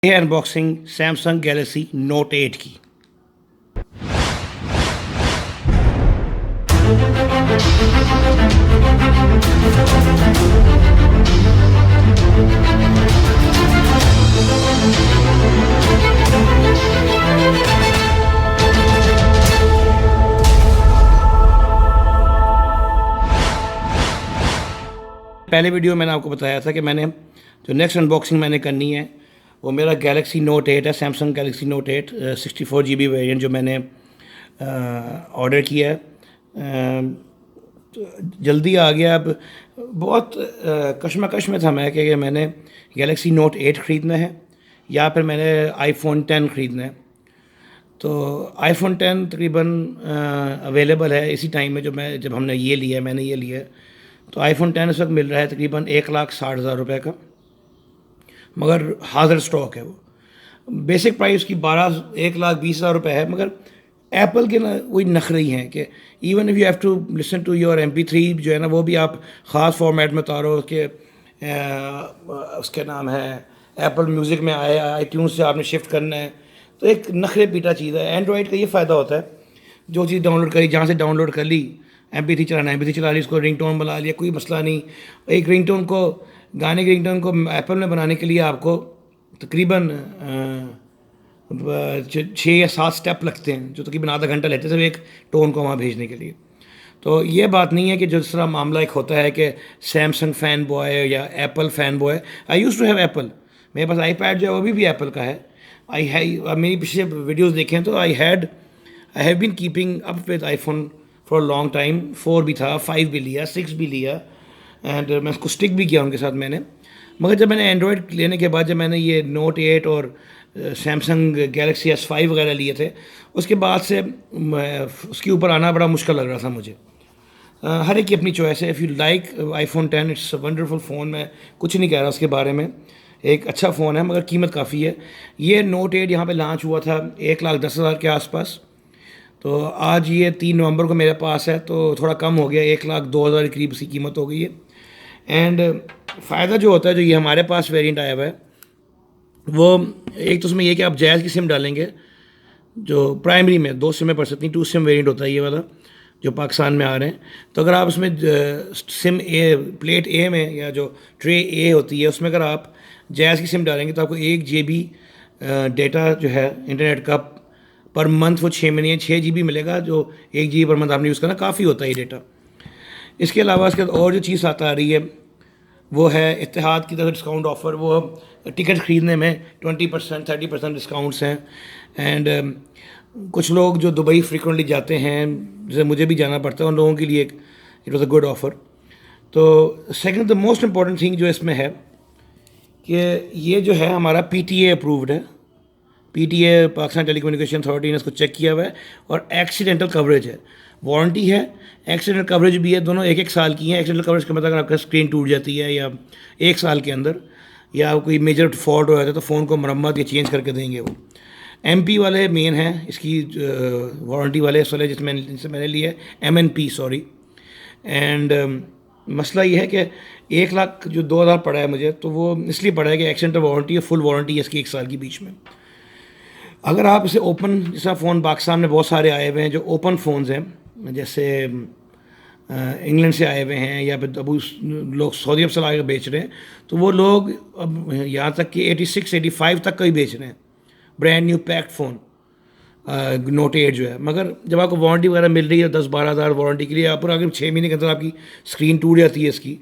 ये unboxing Samsung Galaxy Note 8 की। पहले वीडियो मैंने आपको बताया था कि मैंने जो नेक्स्ट अनबॉक्सिंग मैंने करनी है वो मेरा गैलेक्सी नोट 8 है, Samsung Galaxy Note 8 64 GB variant जो मैंने ऑर्डर किया है। तो जल्दी आ गया। अब बहुत कश्मकश में था मैं कि मैंने गैलेक्सी नोट 8 ख़रीदना है या फिर मैंने आईफोन 10 ख़रीदना है। तो आईफोन 10 तकरीबन अवेलेबल है इसी टाइम में जब हमने ये लिया है, मैंने ये लिया है। तो आईफोन 10 इस वक्त मिल रहा है तकरीबन 1,60,000 रुपये का, मगर हाज़िर स्टॉक है वो। बेसिक प्राइस की 1,20,000 रुपये है, मगर एप्पल के ना वही नखरे ही हैं कि even if you have to listen to your MP3 जो है ना, वो भी आप ख़ास फॉर्मेट में उतारो कि उसके नाम है एप्पल म्यूज़िक में आए, iTunes से आपने शिफ्ट करना है। तो एक नखरे पीटा चीज़ है। एंड्रॉयड का ये फ़ायदा होता है, जो चीज़ डाउनलोड करी जहाँ से डाउनलोड कर ली, MP3 चलाना MP3 चला ली, उसको रिंगटोन बना लिया, कोई मसला नहीं। एक रिंगटोन को, गाने की रिंगटोन को एप्पल में बनाने के लिए आपको तकरीबन 6 या 7 स्टेप लगते हैं, जो तकरीबन आधा घंटा लेते हैं सिर्फ एक टोन को वहाँ भेजने के लिए। तो ये बात नहीं है कि जिस तरह मामला एक होता है कि सैमसंग फ़ैन बॉय या Apple fan boy. I use to have Apple, मेरे पास आईपैड जो है वो भी एप्पल का है। मेरी पिछले वीडियोज़ देखें तो I have been keeping up with iPhone for long time. 4 भी था, 5 भी लिया, 6 भी लिया, एंड मैं उसको स्टिक भी किया उनके साथ मैंने। मगर जब मैंने एंड्रॉयड लेने के बाद, जब मैंने ये नोट 8 और सैमसंग गैलेक्सी S5 वगैरह लिए थे, उसके बाद से उसके ऊपर आना बड़ा मुश्किल लग रहा था मुझे। हर एक की अपनी चॉइस है। If you like iPhone 10, it's a wonderful phone. मैं कुछ नहीं कह रहा उसके बारे में, एक अच्छा फ़ोन है, मगर कीमत काफ़ी है। ये नोट 8 यहाँ पे लॉन्च हुआ था 1,10,000 के आसपास। तो आज ये 3 नवंबर को मेरे पास है, तो थोड़ा कम हो गया, 1,02,000 के करीब सी कीमत हो गई है। एंड फ़ायदा जो होता है, जो ये हमारे पास वेरिएंट आया हुआ है, वो एक तो उसमें ये कि आप जैज़ की सिम डालेंगे, जो प्राइमरी में 2 सिमें पड़ सकती हैं, 2 सिम वेरिएंट होता है ये वाला जो पाकिस्तान में आ रहे हैं। तो अगर आप उसमें सिम ए, प्लेट ए में, या जो ट्रे ए होती है उसमें अगर आप जैज़ की सिम डालेंगे तो आपको 1 GB डेटा जो है इंटरनेट का पर मंथ वो 6 महीने 6 GB मिलेगा, जो 1 GB पर मंथ आपने यूज़ करना, काफ़ी होता है ये डेटा। इसके अलावा इसके बाद और जो चीज़ आता आ रही है वो है इत्तेहाद की तरफ डिस्काउंट ऑफ़र। वो टिकट ख़रीदने में 20% 30% डिस्काउंट्स हैं। एंड कुछ लोग जो दुबई फ्रीक्वेंटली जाते हैं, जैसे मुझे भी जाना पड़ता है, उन लोगों के लिए it was a good offer. तो second the most important thing जो इसमें है कि ये जो है हमारा PTA अप्रूव्ड है। PTA पाकिस्तान टेलीकम्युनिकेशन अथॉरिटी ने इसको चेक किया हुआ है, और एक्सीडेंटल कवरेज है, वारंटी है, एक्सीडेंटल कवरेज भी है। दोनों 1-1 साल की हैं। एक्सीडेंटल कवरेज का मतलब अगर आपका स्क्रीन टूट जाती है या 1 साल के अंदर, या कोई मेजर फॉल्ट हो जाता है, तो फ़ोन को मरम्मत या चेंज करके देंगे वो। MP वाले मेन हैं इसकी वारंटी वाले, इस वाले जिनसे मैंने लिया है MNP, सॉरी। एंड मसला ये है कि 1,00,000 जो 2,000 पड़ा है मुझे, तो वो इसलिए पड़ा है कि एक्सीडेंटल वारंटी है, फुल वारंटी है इसकी 1 साल की बीच में। अगर आप इसे ओपन, जैसा फ़ोन पाकिस्तान में बहुत सारे आए हुए हैं जो ओपन फ़ोन्स हैं, जैसे इंग्लैंड से आए हुए हैं, या फिर अबू लोग सऊदी अरब से ला के बेच रहे हैं, तो वो लोग अब यहाँ तक कि 86-85 तक का ही बेच रहे हैं, brand new packed phone note 8 जो है। मगर जब आपको वारंटी वगैरह मिल रही है 10-12 हज़ार वारंटी के लिए, आप अगर 6 महीने के अंदर आपकी स्क्रीन टूट जाती है इसकी,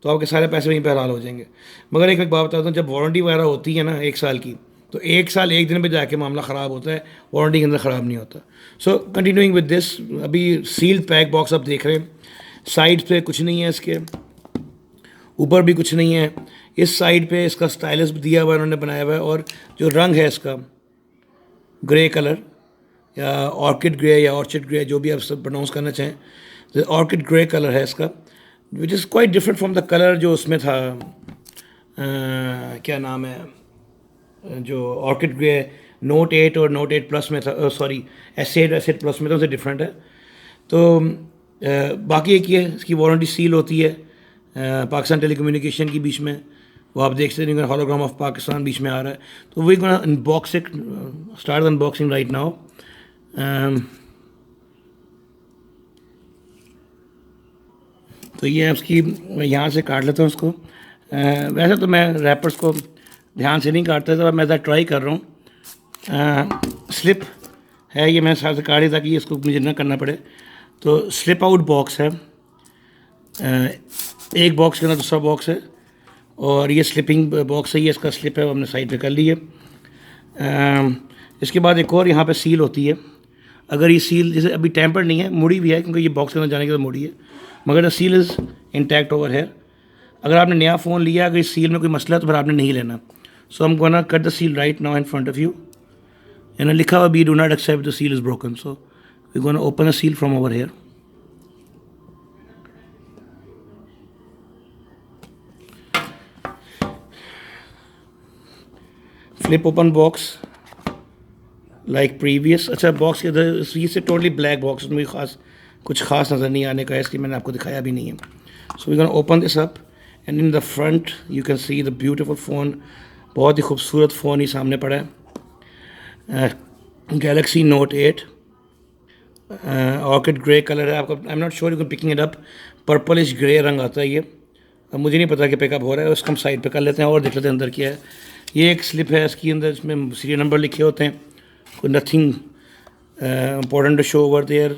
तो आपके सारे पैसे वहीं पर हलाल हो जाएंगे। मगर एक बात बताता हूँ, जब वारंटी वगैरह होती है ना 1 साल की, तो 1 साल 1 दिन पे जाके मामला ख़राब होता है, वारंटी के अंदर ख़राब नहीं होता। सो कंटिन्यूइंग विद दिस, अभी सील्ड पैक बॉक्स आप देख रहे हैं। साइड पे कुछ नहीं है, इसके ऊपर भी कुछ नहीं है। इस साइड पे इसका स्टाइलस दिया हुआ है, उन्होंने बनाया हुआ है, और जो रंग है इसका ग्रे कलर, या ऑर्किड ग्रे या ऑर्चिड ग्रे, जो भी आप सब प्रोनाउंस करना चाहें, तो ऑर्किड ग्रे कलर है इसका, which is quite different from the colour जो उसमें था, क्या नाम है, जो ऑर्किड ग्रे नोट 8 और नोट 8 प्लस में था, सॉरी S8 प्लस में, तो उनसे डिफरेंट है। तो बाकी एक ये इसकी वारंटी सील होती है पाकिस्तान टेलीकम्युनिकेशन की बीच में, वो आप देख सकते हैं, हॉलोग्राम ऑफ पाकिस्तान बीच में आ रहा है। तो we gonna unbox it, start unboxing right now. तो ये उसकी, मैं यहाँ से काट लेता हूँ उसको। वैसे तो मैं रैपर्स को ध्यान से नहीं काटता था, मैं ट्राई कर रहा हूँ। स्लिप है ये, मैं साथ से काटी ताकि इसको मुझे ना करना पड़े। तो स्लिप आउट बॉक्स है, एक बॉक्स के अंदर दूसरा बॉक्स है, और ये स्लिपिंग बॉक्स है, ये इसका स्लिप है, वो हमने साइड पे कर ली है। इसके बाद एक और यहाँ पे सील होती है। अगर ये सील जैसे अभी टेम्पर्ड नहीं है, मुड़ी भी है क्योंकि ये बॉक्स के अंदर जाने के बाद मुड़ी है, मगर the seal is intact over है। अगर आपने नया फ़ोन लिया, अगर इस सील में कोई मसला है तो फिर आपने नहीं लेना। सो हम gonna cut the seal right now in front of you. यानी लिखा हुआ be do not accept the seal is broken. So we gonna open a seal from over here. Flip open box like previous. अच्छा, box के अंदर ये से totally black box, उसमें कुछ खास नज़र नहीं आने का है, इसलिए मैंने आपको दिखाया भी नहीं है। So we gonna open this up and in the front you can see the beautiful phone. बहुत ही खूबसूरत फ़ोन ही सामने पड़ा है, Galaxy Note 8, orchid grey colour है आपका। I am not sure you can picking it up, purplish grey रंग आता है ये। अब मुझे नहीं पता कि पिकअप हो रहा है, उसको हम साइड पे कर लेते हैं और देख लेते हैं अंदर क्या है। ये एक स्लिप है इसकी अंदर, इसमें सीरियल नंबर लिखे होते हैं, कोई nothing important to show over there.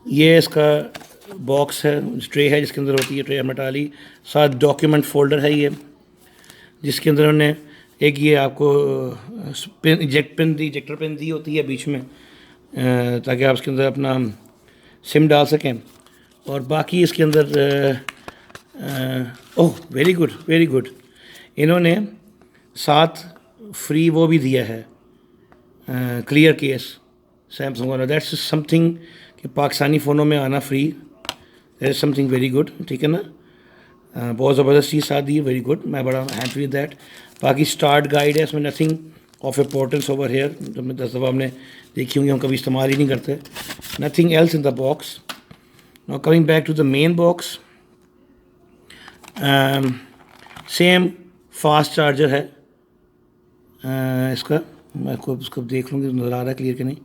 ये इसका बॉक्स है, ट्रे है जिसके अंदर होती है, ट्रे हटा ली। साथ डॉक्यूमेंट फोल्डर है ये, जिसके अंदर उन्होंने एक ये आपको पिन, इजेक्टर पिन दी होती है बीच में, ताकि आप इसके अंदर अपना सिम डाल सकें। और बाकी इसके अंदर oh very good very good, इन्होंने साथ फ्री वो भी दिया है, क्लियर केस सैमसंग वाला। दैट्स समथिंग कि पाकिस्तानी फ़ोनों में आना free, that is something very good, ठीक है ना। बहुत ज़बरदस्त चीज़ साथ दी है, वेरी गुड, मैं बड़ा हैप्पी विद दैट। बाकी स्टार्ट गाइड है, इसमें nothing of importance over here, जब मैं 10 दफ़ा हमने देखी होंगी, हम कभी इस्तेमाल ही नहीं करते। Nothing else in the box. Now coming back to the main box, same fast charger है इसका, मैं आपको उसको देख लूँगी नज़र आ रहा है क्लियर कि नहीं।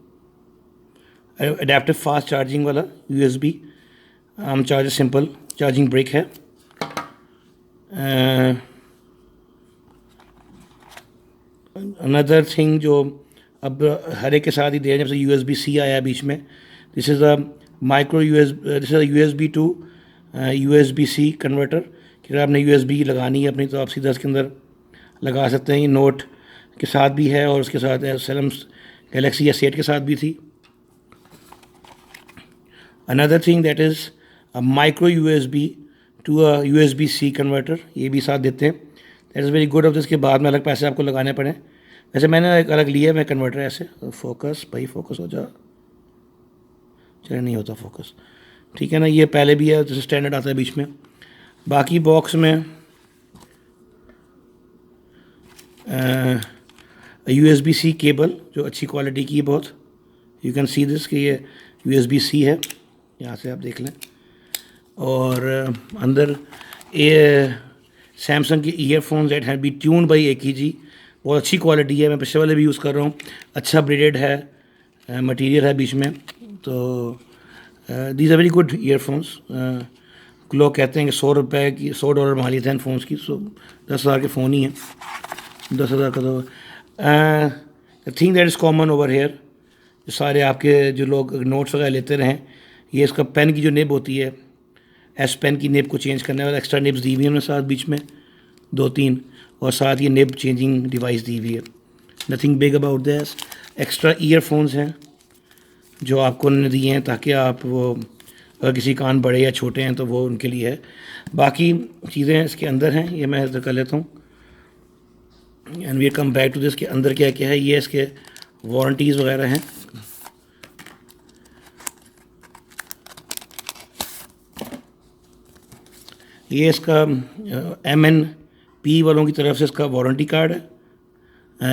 अडेप्टिव फास्ट चार्जिंग वाला USB आम चार्जर, सिंपल चार्जिंग ब्रेक है। अनदर थिंग जो अब हर एक के साथ ही दे, जब से USB-C आया बीच में, this is a this is USB to USB-C converter. कि अगर आपने USB लगानी है अपनी, तो आप सीधा इसके अंदर लगा सकते हैं। ये नोट के साथ भी है और उसके साथ गैलेक्सी S8 के साथ भी थी। Another thing that is a micro USB to a USB-C converter, ये भी साथ देते हैं। That is very good. ऑफ इसके बाद में अलग पैसे आपको लगाने पड़े। वैसे मैंने एक अलग लिया है मैं कन्वर्टर ऐसे। फोकस भाई, फोकस हो जा, चले नहीं होता फोकस, ठीक है ना। ये पहले भी है, जैसे स्टैंडर्ड आता है बीच में। बाकी बॉक्स में USB-C केबल जो अच्छी क्वालिटी की है बहुत, यू कैन सी दिस कि ये USB-C है, यहाँ से आप देख लें। और अंदर ये सैमसंग की earphones that have be tuned by AKG, बहुत अच्छी क्वालिटी है, मैं पिछले वाले भी यूज़ कर रहा हूँ, अच्छा ब्रेडेड है, मटेरियल है बीच में। तो these are very good earphones. लोग कहते हैं कि $100 की, $100 मालियत है इन फ़ोन्स की, 10,000 के फ़ोन ही हैं, 10,000 का। तो thing that is common over here, जो सारे आपके जो लोग नोट्स वगैरह लेते रहें, ये इसका पेन की जो निब होती है, एस पेन की निब को चेंज करने वाला एक्स्ट्रा निब्स दी हुई है साथ बीच में 2-3, और साथ ये निब चेंजिंग डिवाइस दी हुई है। Nothing big about this. Extra earphones हैं जो आपको उन्होंने दिए हैं ताकि आप वो, अगर किसी कान बड़े या छोटे हैं तो वो उनके लिए है। बाकी चीज़ें इसके अंदर हैं, ये मैं इधर कर लेता हूँ and we come back to this के अंदर क्या क्या है। ये इसके वारंटीज़ वगैरह हैं। ये इसका MNP वालों की तरफ से इसका वारंटी कार्ड है,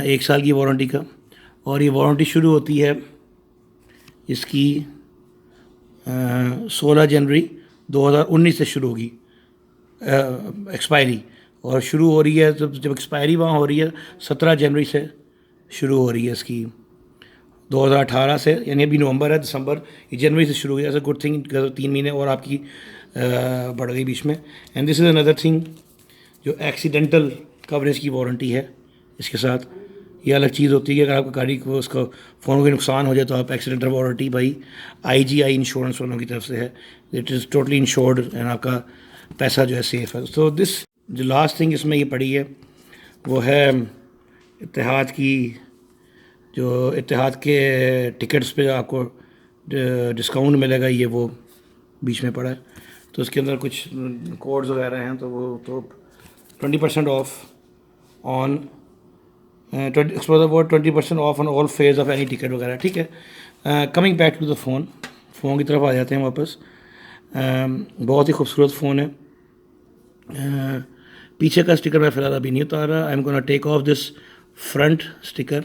1 साल की वारंटी का। और ये वारंटी शुरू होती है इसकी 16 जनवरी 2019 से शुरू होगी एक्सपायरी, और शुरू हो रही है जब एक्सपायरी वहाँ हो रही है 17 जनवरी से शुरू हो रही है इसकी, 2018 से, यानी अभी नवंबर है, दिसंबर, ये जनवरी से शुरू हुई। ऐसा गुड थिंग 3 महीने और आपकी बढ़ गई बीच में। And this is another thing, जो एक्सीडेंटल कवरेज की वारंटी है इसके साथ। ये अलग चीज़ होती है कि अगर आपको गाड़ी को उसको फ़ोन को कोई नुकसान हो जाए तो आप एक्सीडेंटल वारंटी भाई IGI इंश्योरेंस वालों की तरफ से है, it is totally insured and आपका पैसा जो है सेफ़ है। सो दिस जो लास्ट थिंग इसमें ये पड़ी है वो है इत्तेहाद की, जो इत्तेहाद के टिकट्स पे आपको डिस्काउंट मिलेगा, ये वो बीच में पड़ा है। तो इसके अंदर कुछ कोड्स वगैरह हैं, तो वो तो 20% off on 20% off on all phase of any ticket वगैरह, ठीक है। Coming back to the phone की तरफ आ जाते हैं वापस। बहुत ही खूबसूरत फ़ोन है। पीछे का स्टिकर मैं फ़िलहाल अभी नहीं उतारा। I am gonna take off this front sticker.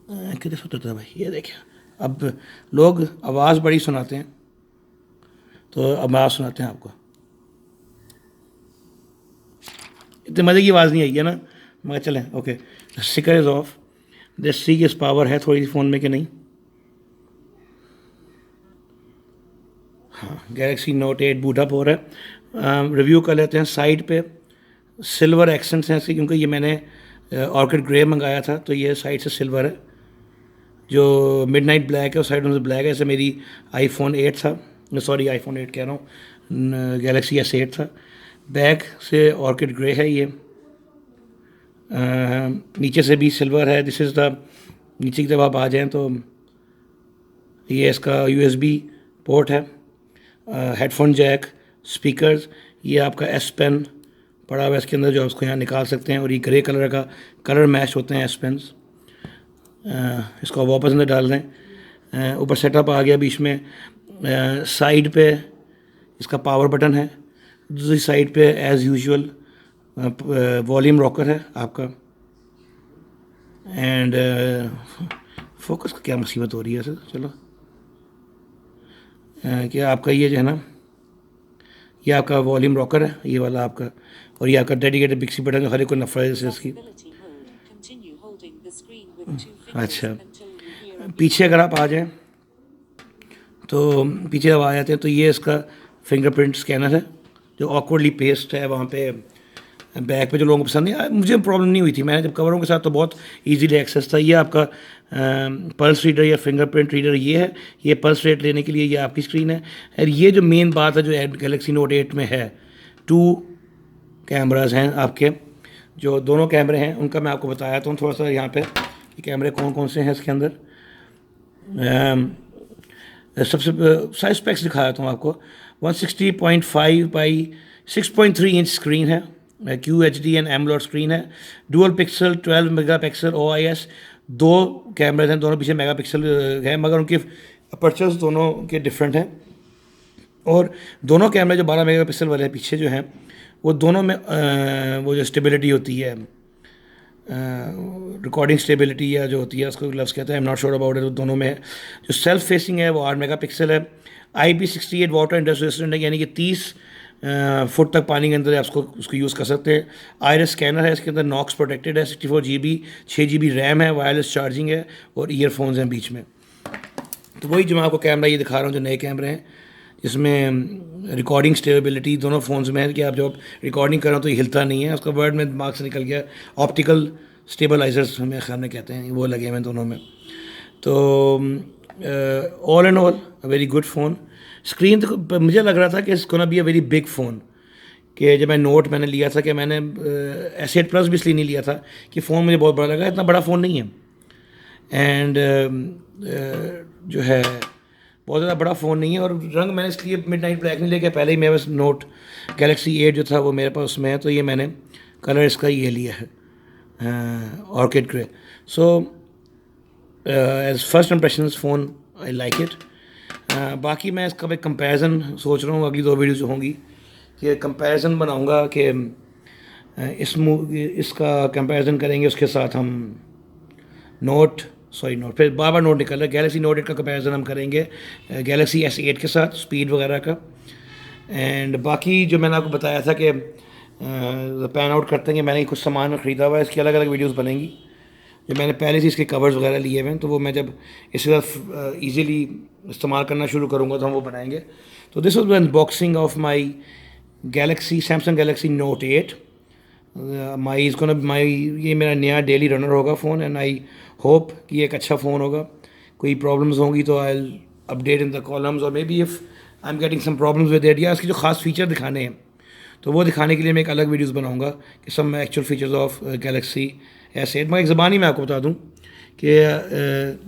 कितने उतरता है भाई, ये देखिए। अब लोग आवाज़ बड़ी सुनाते हैं, तो अब आवाज़ सुनाते हैं आपको। इतने मज़े की आवाज़ नहीं आई है ना, मगर चलें okay. Sticker is off. This see किस पावर है थोड़ी सी फ़ोन में कि नहीं। हाँ, गैलेक्सी नोट 8 बूट अप हो रहा है। रिव्यू कर लेते हैं। साइड पे सिल्वर एक्सेंट्स हैं इसके, क्योंकि ये मैंने ऑर्किड ग्रे मंगाया था, तो ये साइड से सिल्वर है। जो मिडनाइट ब्लैक है उस साइड में ब्लैक है। ऐसे मेरी iPhone 8 था, सॉरी iPhone 8 कह रहा हूँ, गैलेक्सी S8 था। बैक से ऑर्किड ग्रे है ये। नीचे से भी सिल्वर है। दिस इज़ द, नीचे की तरफ आप आ जाएँ तो ये इसका USB पोर्ट है। हेडफोन जैक, स्पीकर्स, ये आपका S पेन पड़ा हुआ है इसके अंदर, जो आप उसको यहाँ निकाल सकते हैं। और ये ग्रे कलर का कलर मैच होते हैं S पेन्स। इसको वापस अंदर डाल दें। ऊपर सेटअप आ गया बीच में। साइड पे इसका पावर बटन है। दूसरी साइड पे एज़ यूजुअल वॉल्यूम रॉकर है आपका। एंड फोकस का क्या मुसीबत हो रही है सर, चलो। क्या आपका ये जो है ना, ये आपका वॉल्यूम रॉकर है, ये वाला आपका। और ये आपका डेडिकेटेड बिक्सी बटन है, हर एक को नफरत है इसकी। अच्छा, पीछे अगर आप आ जाएं तो पीछे जब आ जाते हैं तो ये इसका फिंगरप्रिंट स्कैनर है, जो ऑकवर्डली पेस्ट है वहाँ पे बैक पे। जो लोगों को पसंद नहीं, मुझे प्रॉब्लम नहीं हुई थी, मैंने जब कवरों के साथ तो बहुत इजीली एक्सेस था। ये आपका पल्स रीडर या फिंगरप्रिंट रीडर ये है। ये पल्स रेट लेने के लिए ये आपकी स्क्रीन है। और ये जो मेन बात है जो गैलेक्सी नोट 8 में है, 2 कैमराज हैं आपके। जो दोनों कैमरे हैं उनका मैं आपको बताया था थोड़ा सा यहाँ पे, ये कैमरे कौन कौन से हैं इसके अंदर। सबसे साइज स्पेक्स दिखाया था आपको। 160.5 बाई 6.3 इंच स्क्रीन है। QHD एंड एमोलेड स्क्रीन है। Dual pixel 12 megapixel OIS। 2 कैमरे हैं, दोनों पीछे मेगापिक्सल है, मगर उनके अपर्चर्स दोनों के डिफरेंट हैं। और दोनों कैमरे जो 12 मेगापिक्सल वाले हैं पीछे जो हैं, वो दोनों में वो जो स्टेबिलिटी होती है, रिकॉर्डिंग स्टेबिलिटी या जो होती है उसको ग्लव्स कहते हैं, आई am not sure about it, दोनों में है। जो सेल्फ फेसिंग है वो 8 मेगापिक्सल है। IP68 वाटर इंडस्ट्रियल है, यानी कि 30 फुट तक पानी के अंदर आप उसको यूज़ कर सकते हैं। आयरस स्कैनर है इसके अंदर, नॉक्स प्रोटेक्टेड है। 64 GB 6 GB रैम है। वायरलेस चार्जिंग है और ईयरफोन्स हैं बीच में। तो वही जो मैं आपको कैमरा ये दिखा रहा हूँ, जो नए कैमरे हैं, जिसमें रिकॉर्डिंग स्टेबिलिटी दोनों फ़ोन्स में है कि आप जब रिकॉर्डिंग कर रहे हो तो ये हिलता नहीं है। उसका वर्ड में दिमाग से निकल गया। ऑप्टिकल स्टेबलाइजर्स हमें ख्याल में कहते हैं, वो लगे हुए हैं दोनों में। तो all and all very good phone. Screen तो मुझे लग रहा था कि इसको ना be a very big phone, कि जब मैं नोट मैंने लिया था, कि मैंने S8 प्लस भी इसलिए नहीं लिया था कि फ़ोन मुझे बहुत बड़ा लगा। इतना बड़ा फ़ोन नहीं है। एंड जो है बहुत ज़्यादा बड़ा फ़ोन नहीं है। और रंग मैंने इसलिए मिडनाइट ब्लैक नहीं लेके, पहले ही मेरे पास नोट गैलेक्सी 8 जो था वो मेरे पास उसमें है, तो ये मैंने कलर इसका ये लिया है, orchid grey. So as first impression phone I like it. बाकी मैं इसका एक कंपैरिजन सोच रहा हूँ, अगली 2 वीडियो जो होंगी कि कंपैरिजन बनाऊँगा कि इसका कंपैरिजन करेंगे उसके साथ हम नोट फिर बार नोट निकल रहा है। गैलेक्सी नोट 8 का कंपैरिजन हम करेंगे गैलेक्सी S8 के साथ, स्पीड वगैरह का। एंड बाकी जो मैंने आपको बताया था कि पैन आउट करते हैं कि मैंने कुछ सामान ख़रीदा हुआ है, इसकी अलग अलग वीडियोस बनेंगी। जो मैंने पहले से इसके कवर्स वगैरह लिए हुए हैं, तो वो मैं जब इसके साथ ईज़िली इस्तेमाल करना शुरू करूँगा तो हम वो बनाएंगे। तो this was unboxing of my Galaxy, Samsung Galaxy Note 8। माई ये मेरा नया डेली रनर होगा फ़ोन, एंड आई होप कि ये एक अच्छा फ़ोन होगा। कोई प्रॉब्लम्स होंगी तो I will update in the columns, और maybe if I am getting some problems with it, या इसके जो खास फीचर दिखाने हैं तो वो दिखाने के लिए मैं एक अलग वीडियोस बनाऊंगा कि सब actual features of Galaxy S8। मैं एक ज़बानी में आपको बता दूं कि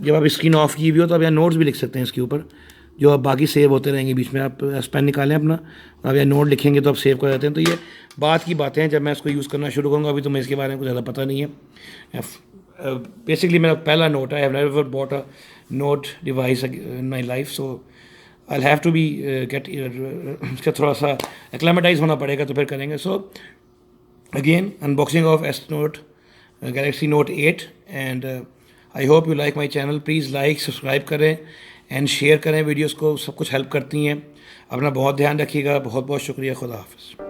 जब आप स्क्रीन ऑफ की भी हो तो आप यहाँ नोट्स भी लिख सकते हैं इसके ऊपर, जो आप बाकी सेव होते रहेंगे। बीच में आप पेन निकालें अपना, आप यहाँ नोट लिखेंगे तो आप सेव कर जाते हैं। तो ये बात की बातें हैं, जब मैं इसको यूज़ करना शुरू करूँगा। अभी तो मैं इसके बारे में कुछ ज़्यादा पता नहीं है। बेसिकली मेरा पहला नोट है, I have never bought a Note device in my life, so I have to be get इसका थोड़ा सा एक्लेमेटाइज होना पड़ेगा, तो फिर करेंगे। So again unboxing of Galaxy Note 8, and I hope you like my channel. Please like, subscribe करें and share करें वीडियोज़ को, सब कुछ हेल्प करती हैं। अपना बहुत ध्यान रखिएगा। बहुत बहुत शुक्रिया। खुदा हाफ़िज़।